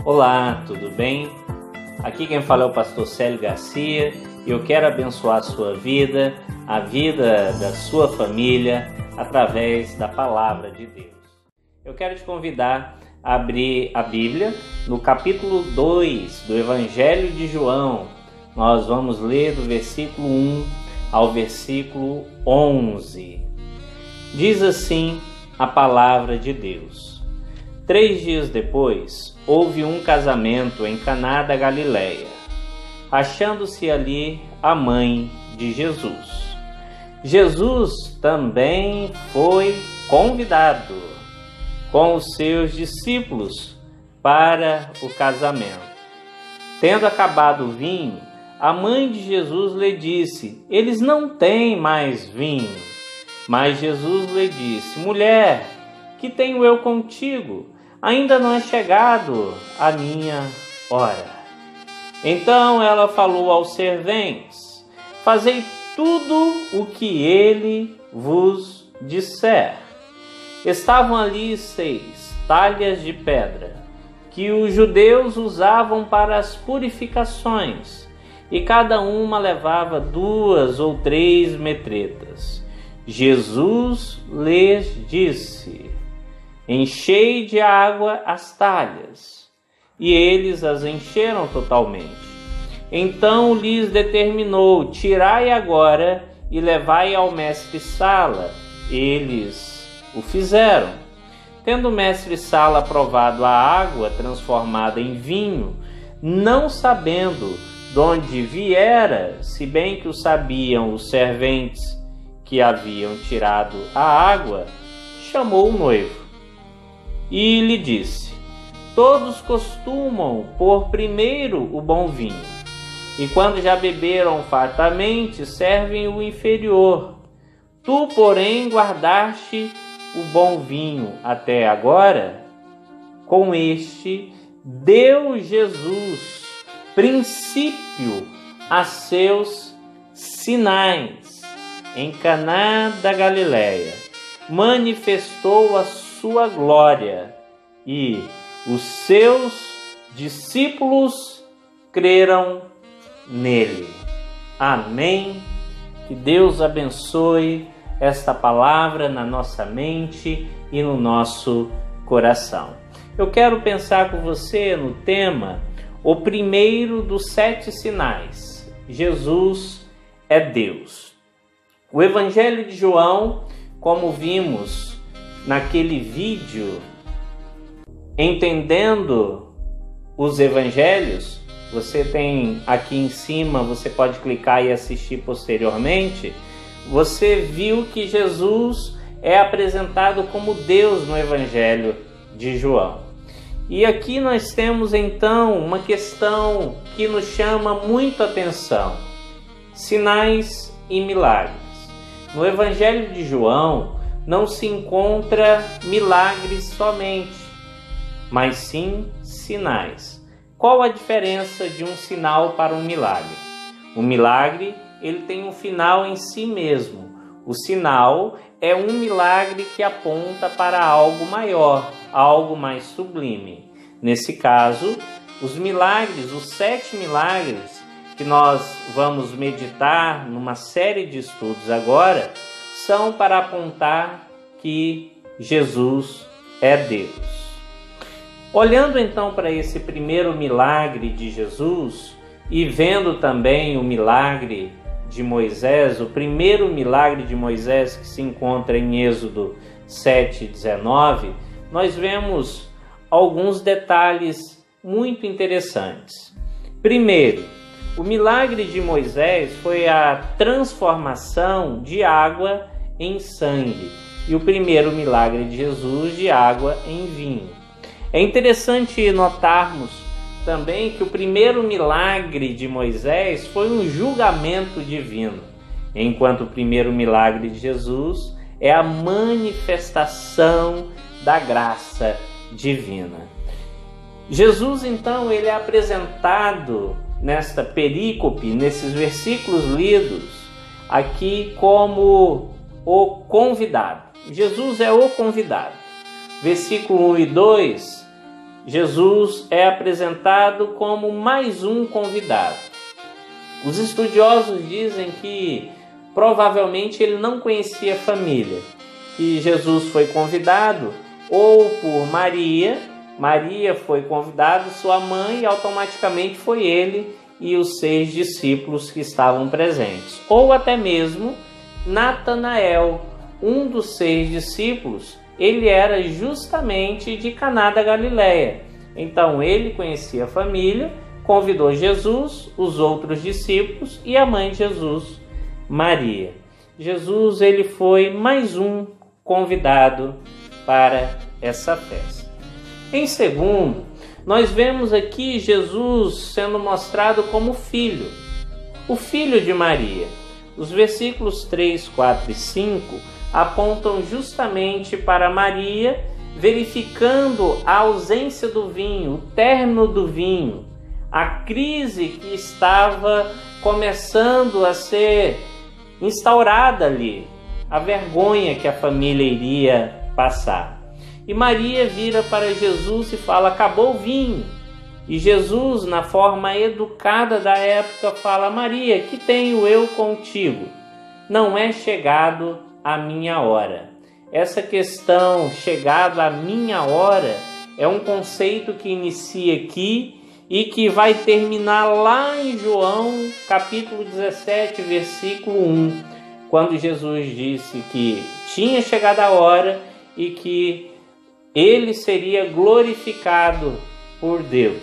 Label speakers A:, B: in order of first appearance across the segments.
A: Olá, tudo bem? Aqui quem fala é o pastor Célio Garcia e eu quero abençoar a sua vida, a vida da sua família, através da palavra de Deus. Eu quero te convidar a abrir a Bíblia no capítulo 2 do Evangelho de João. Nós vamos ler do versículo 1 ao versículo 11. Diz assim a palavra de Deus. 3 dias depois, houve um casamento em Caná da Galileia, achando-se ali a mãe de Jesus. Jesus também foi convidado com os seus discípulos para o casamento. Tendo acabado o vinho, a mãe de Jesus lhe disse: eles não têm mais vinho. Mas Jesus lhe disse: mulher, que tenho eu contigo? Ainda não é chegado a minha hora. Então ela falou aos serventes: fazei tudo o que ele vos disser. Estavam ali 6 talhas de pedra, que os judeus usavam para as purificações, e cada uma levava 2 ou 3 metretas. Jesus lhes disse: enchei de água as talhas. E eles as encheram totalmente. Então lhes determinou: tirai agora e levai ao mestre-sala. Eles o fizeram. Tendo o mestre-sala provado a água transformada em vinho, não sabendo de onde viera, se bem que o sabiam os serventes que haviam tirado a água, chamou o noivo e lhe disse: todos costumam pôr primeiro o bom vinho, e quando já beberam fartamente, servem o inferior. Tu, porém, guardaste o bom vinho até agora. Com este deu Jesus princípio a seus sinais em Caná da Galileia. Manifestou a sua glória, e os seus discípulos creram nele. Amém. Que Deus abençoe esta palavra na nossa mente e no nosso coração. Eu quero pensar com você no tema: o primeiro dos 7 sinais. Jesus é Deus. O Evangelho de João, como vimos naquele vídeo, entendendo os evangelhos, você tem aqui em cima, você pode clicar e assistir posteriormente. Você viu que Jesus é apresentado como Deus no Evangelho de João. E aqui nós temos então uma questão que nos chama muito a atenção: sinais e milagres. No Evangelho de João não se encontra milagres somente, mas sim sinais. Qual a diferença de um sinal para um milagre? O milagre, ele tem um final em si mesmo. O sinal é um milagre que aponta para algo maior, algo mais sublime. Nesse caso, os milagres, os 7 milagres que nós vamos meditar numa série de estudos agora, são para apontar que Jesus é Deus. Olhando então para esse primeiro milagre de Jesus e vendo também o milagre de Moisés, o primeiro milagre de Moisés que se encontra em Êxodo 7:19, nós vemos alguns detalhes muito interessantes. Primeiro, o milagre de Moisés foi a transformação de água em sangue, e o primeiro milagre de Jesus de água em vinho. É interessante notarmos também que o primeiro milagre de Moisés foi um julgamento divino, enquanto o primeiro milagre de Jesus é a manifestação da graça divina. Jesus, então, ele é apresentado nesta perícope, nesses versículos lidos aqui, como o convidado. Jesus é o convidado. Versículo 1 e 2 Jesus é apresentado como mais um convidado. Os estudiosos dizem que provavelmente ele não conhecia a família, que Jesus foi convidado ou por Maria foi convidada, sua mãe, e automaticamente foi ele e os 6 discípulos que estavam presentes. Ou até mesmo Natanael, um dos 6 discípulos, ele era justamente de Caná da Galileia. Então ele conhecia a família, convidou Jesus, os outros discípulos e a mãe de Jesus, Maria. Jesus, ele foi mais um convidado para essa festa. Em segundo, nós vemos aqui Jesus sendo mostrado como filho, o filho de Maria. Os versículos 3, 4 e 5 apontam justamente para Maria, verificando a ausência do vinho, o término do vinho, a crise que estava começando a ser instaurada ali, a vergonha que a família iria passar. E Maria vira para Jesus e fala: acabou o vinho. E Jesus, na forma educada da época, fala: Maria, que tenho eu contigo? Não é chegado a minha hora. Essa questão, chegado a minha hora, é um conceito que inicia aqui e que vai terminar lá em João, capítulo 17, versículo 1, quando Jesus disse que tinha chegado a hora e que ele seria glorificado por Deus.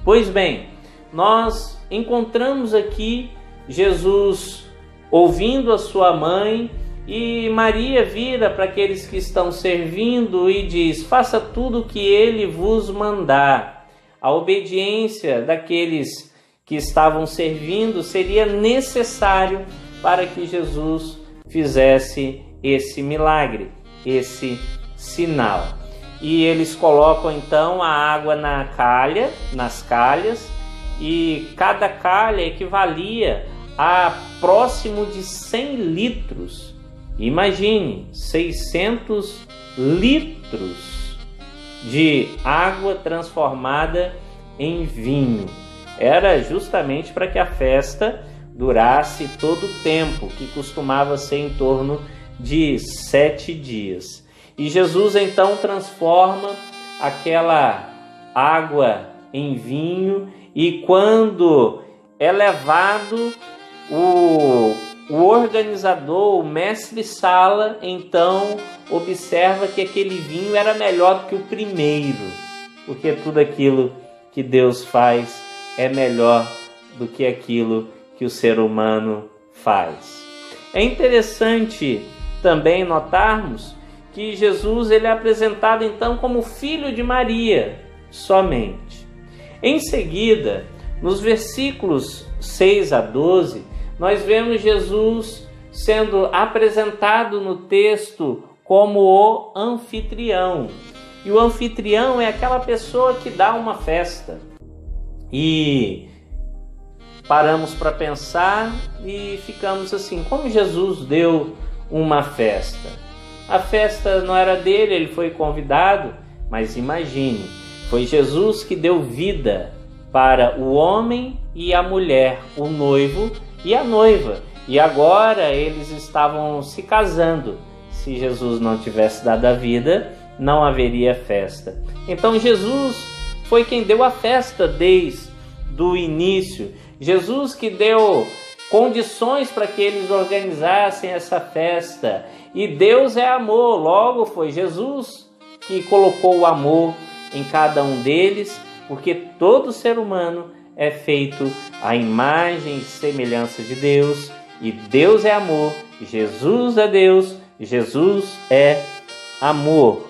A: Pois bem, nós encontramos aqui Jesus ouvindo a sua mãe, e Maria vira para aqueles que estão servindo e diz: faça tudo o que ele vos mandar. A obediência daqueles que estavam servindo seria necessário para que Jesus fizesse esse milagre, esse sinal. E eles colocam então a água nas calhas, e cada calha equivalia a próximo de 100 litros. Imagine, 600 litros de água transformada em vinho. Era justamente para que a festa durasse todo o tempo, que costumava ser em torno de 7 dias. E Jesus então transforma aquela água em vinho, e quando é levado, o organizador, o mestre-sala, então observa que aquele vinho era melhor do que o primeiro, porque tudo aquilo que Deus faz é melhor do que aquilo que o ser humano faz. É interessante também notarmos que Jesus ele é apresentado então como filho de Maria somente. Em seguida, nos versículos 6 a 12, nós vemos Jesus sendo apresentado no texto como o anfitrião. E o anfitrião é aquela pessoa que dá uma festa. E paramos para pensar e ficamos assim: como Jesus deu uma festa? A festa não era dele, ele foi convidado, mas imagine, foi Jesus que deu vida para o homem e a mulher, o noivo e a noiva. E agora eles estavam se casando. Se Jesus não tivesse dado a vida, não haveria festa. Então Jesus foi quem deu a festa desde o início. Jesus que deu condições para que eles organizassem essa festa. E Deus é amor, logo foi Jesus que colocou o amor em cada um deles, porque todo ser humano é feito à imagem e semelhança de Deus, e Deus é amor, Jesus é Deus, Jesus é amor.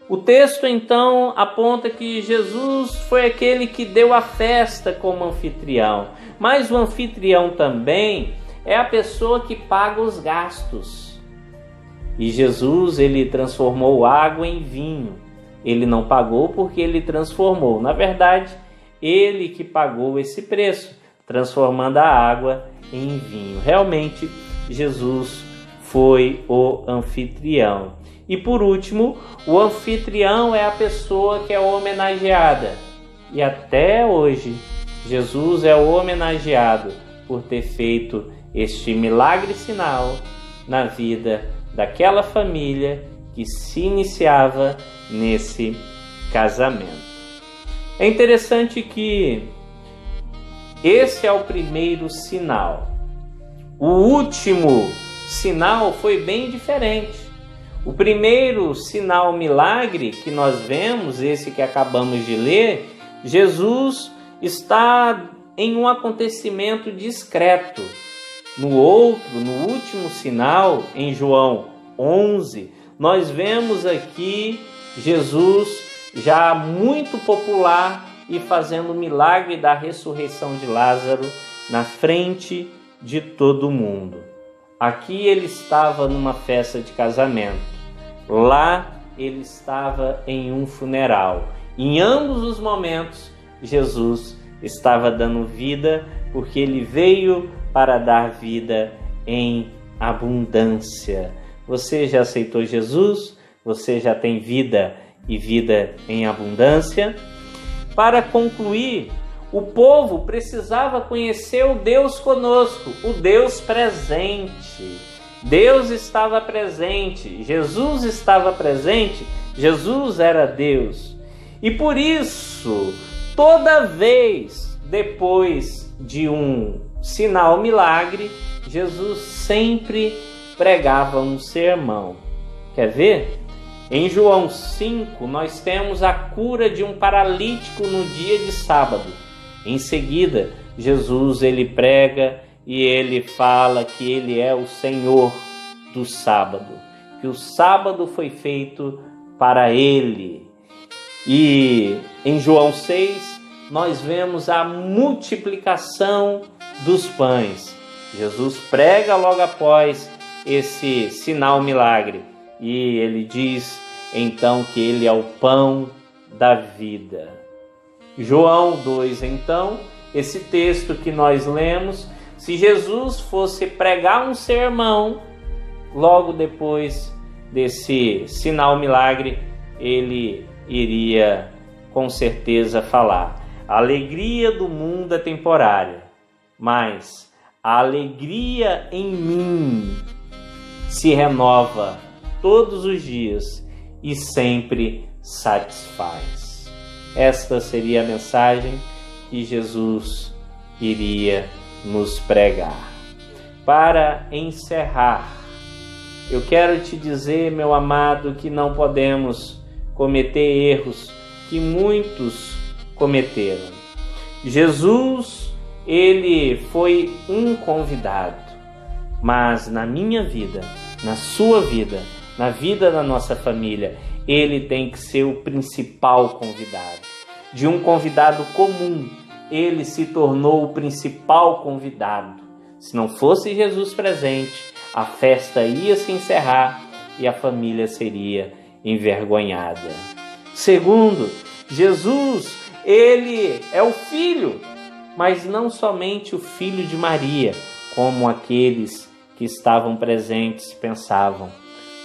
A: O texto então aponta que Jesus foi aquele que deu a festa como anfitrião, mas o anfitrião também é a pessoa que paga os gastos. E Jesus, ele transformou água em vinho. Ele não pagou porque ele transformou. Na verdade, ele que pagou esse preço, transformando a água em vinho. Realmente, Jesus foi o anfitrião. E por último, o anfitrião é a pessoa que é homenageada. E até hoje, Jesus é homenageado por ter feito este milagre sinal na vida daquela família que se iniciava nesse casamento. É interessante que esse é o primeiro sinal. O último sinal foi bem diferente. O primeiro sinal milagre que nós vemos, esse que acabamos de ler, Jesus está em um acontecimento discreto. No último sinal, em João 11, nós vemos aqui Jesus já muito popular e fazendo o milagre da ressurreição de Lázaro na frente de todo mundo. Aqui ele estava numa festa de casamento, lá ele estava em um funeral. Em ambos os momentos, Jesus estava dando vida, porque ele veio para dar vida em abundância. Você já aceitou Jesus? Você já tem vida e vida em abundância? Para concluir, o povo precisava conhecer o Deus conosco, o Deus presente. Deus estava presente, Jesus estava presente, Jesus era Deus. E por isso, toda vez depois de um sinal milagre, Jesus sempre pregava um sermão. Quer ver? Em João 5, nós temos a cura de um paralítico no dia de sábado. Em seguida, Jesus ele prega e ele fala que ele é o Senhor do sábado, que o sábado foi feito para ele. E em João 6, nós vemos a multiplicação dos pães. Jesus prega logo após esse sinal milagre e ele diz então que ele é o pão da vida. João 2, então, esse texto que nós lemos, se Jesus fosse pregar um sermão, logo depois desse sinal milagre, ele iria com certeza falar: a alegria do mundo é temporária, mas a alegria em mim se renova todos os dias e sempre satisfaz. Esta seria a mensagem que Jesus iria nos pregar. Para encerrar, eu quero te dizer, meu amado, que não podemos cometer erros que muitos cometeram. Jesus, ele foi um convidado, mas na minha vida, na sua vida, na vida da nossa família, ele tem que ser o principal convidado. De um convidado comum, ele se tornou o principal convidado. Se não fosse Jesus presente, a festa ia se encerrar e a família seria envergonhada. Segundo, Jesus, ele é o filho, mas não somente o filho de Maria, como aqueles que estavam presentes pensavam.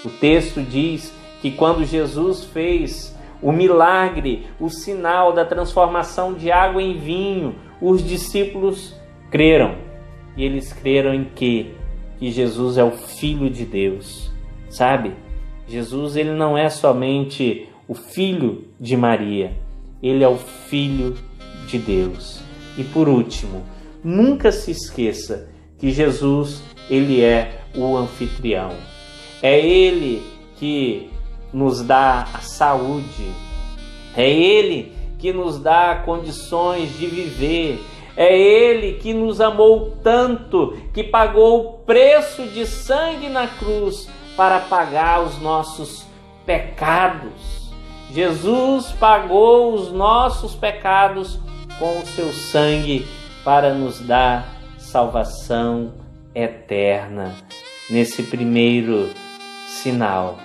A: O texto diz que quando Jesus fez o milagre, o sinal da transformação de água em vinho, os discípulos creram. E eles creram em quê? Que Jesus é o Filho de Deus. Sabe? Jesus, ele não é somente o filho de Maria, ele é o Filho de Deus. E por último, nunca se esqueça que Jesus, ele é o anfitrião. É ele que nos dá a saúde, é ele que nos dá condições de viver, é ele que nos amou tanto, que pagou o preço de sangue na cruz para pagar os nossos pecados. Jesus pagou os nossos pecados com o seu sangue para nos dar salvação eterna. Nesse primeiro sinal,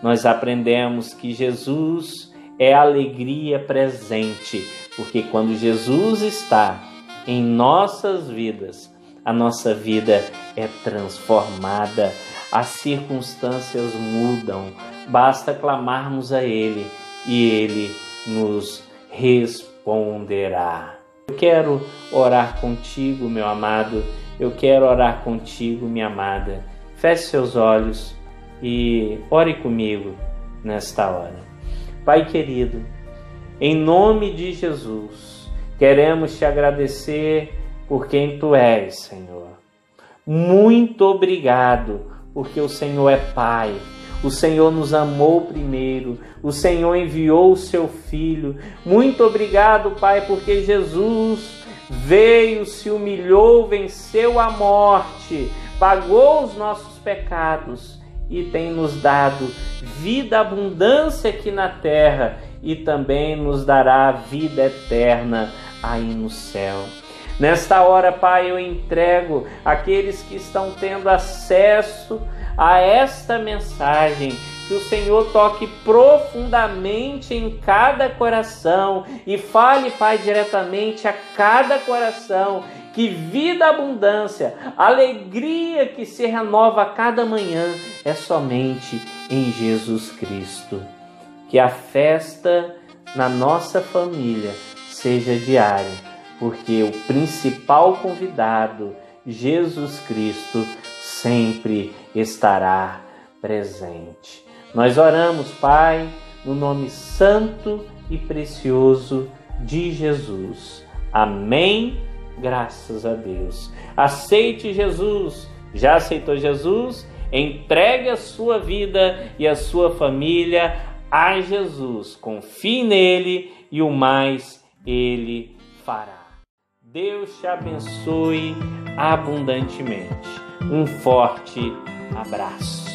A: nós aprendemos que Jesus é a alegria presente, porque quando Jesus está em nossas vidas, a nossa vida é transformada, as circunstâncias mudam, basta clamarmos a Ele e Ele nos responderá. Eu quero orar contigo, meu amado. Eu quero orar contigo, minha amada. Feche seus olhos e ore comigo nesta hora. Pai querido, em nome de Jesus, queremos te agradecer por quem tu és, Senhor. Muito obrigado, porque o Senhor é Pai. O Senhor nos amou primeiro. O Senhor enviou o seu Filho. Muito obrigado, Pai, porque Jesus veio, se humilhou, venceu a morte, pagou os nossos pecados e tem nos dado vida, abundância aqui na terra e também nos dará vida eterna aí no céu. Nesta hora, Pai, eu entrego aqueles que estão tendo acesso a esta mensagem, que o Senhor toque profundamente em cada coração e fale, Pai, diretamente a cada coração, que vida, abundância, alegria que se renova a cada manhã é somente em Jesus Cristo. Que a festa na nossa família seja diária, porque o principal convidado, Jesus Cristo, sempre estará presente. Nós oramos, Pai, no nome santo e precioso de Jesus. Amém. Graças a Deus. Aceite Jesus. Já aceitou Jesus? Entregue a sua vida e a sua família a Jesus. Confie nele e o mais ele fará. Deus te abençoe abundantemente. Um forte abraço.